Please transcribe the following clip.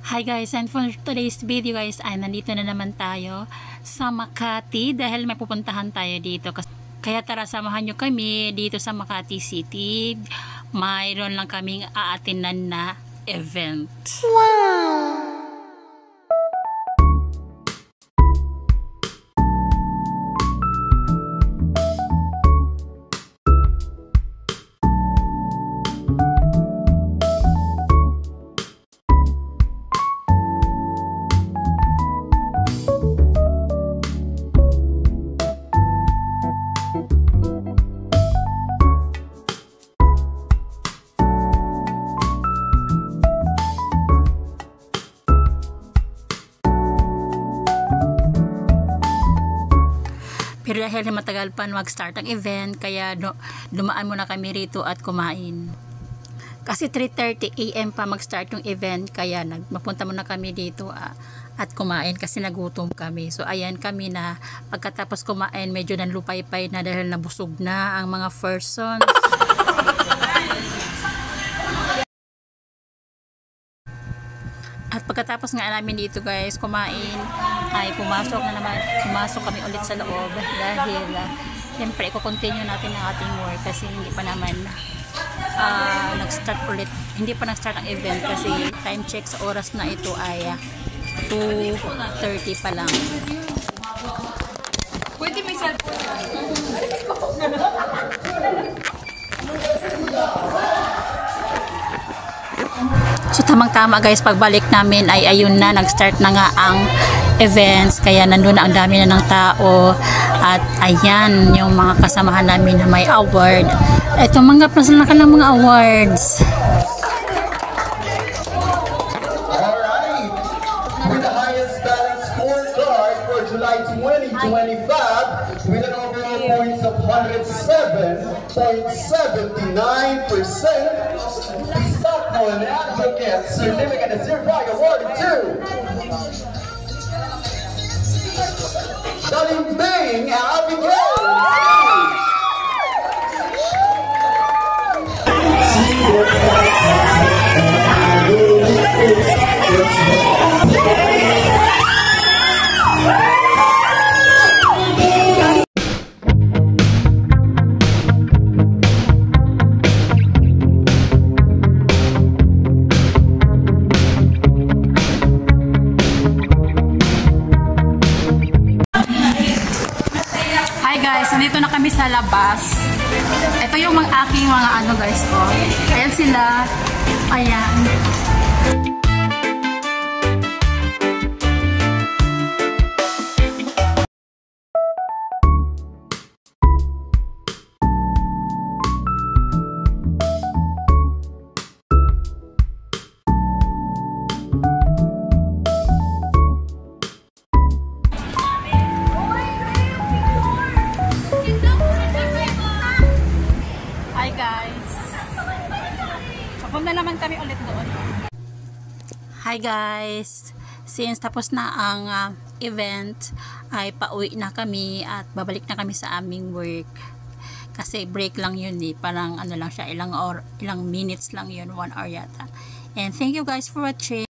Hi guys, and for today's video guys ay nandito na naman tayo sa Makati dahil may pupuntahan tayo dito. Kaya tara, samahan nyo kami dito sa Makati City. Mayroon lang kaming aatinan na event. Wow! Pero dahil matagal pa mag-start ang event, kaya dumaan muna kami rito at kumain. Kasi 3:30 AM pa mag-start yung event, kaya mapunta muna kami dito at kumain kasi nagutom kami. So ayan kami na pagkatapos kumain, medyo nanlupay-pay na dahil nabusog na ang mga persons. At pagkatapos nga namin dito guys kumain, ay pumasok kami ulit sa loob dahil siyempre i-continue natin ang ating work kasi hindi pa naman hindi pa nag-start ang event kasi time check sa oras na ito ay 2:30 pa lang. Pwede may cellphone. So tamang-tama guys, pagbalik namin ay ayun na, nag-start na nga ang events, kaya nandun na ang dami na ng tao at ayan yung mga kasamahan namin na may award. Ito mga present na ka ng mga awards. Alright, with the highest balance scorecard for July 2025 with an overall points of 107.79%, the Stockholm Advocate Certificate of Certified awarded to Dalimbing Abigail. Hi guys, nandito na kami sa labas. Ito yung aking mga ano guys ko. Ayan sila. Ayan. Hi guys. Papunta naman kami ulit doon. Hi guys. Since tapos na ang event, ay pauwi na kami at babalik na kami sa aming work. Kasi break lang yun eh. Parang ano lang siya, ilang minutes lang yun, 1 hour yata. And thank you guys for watching.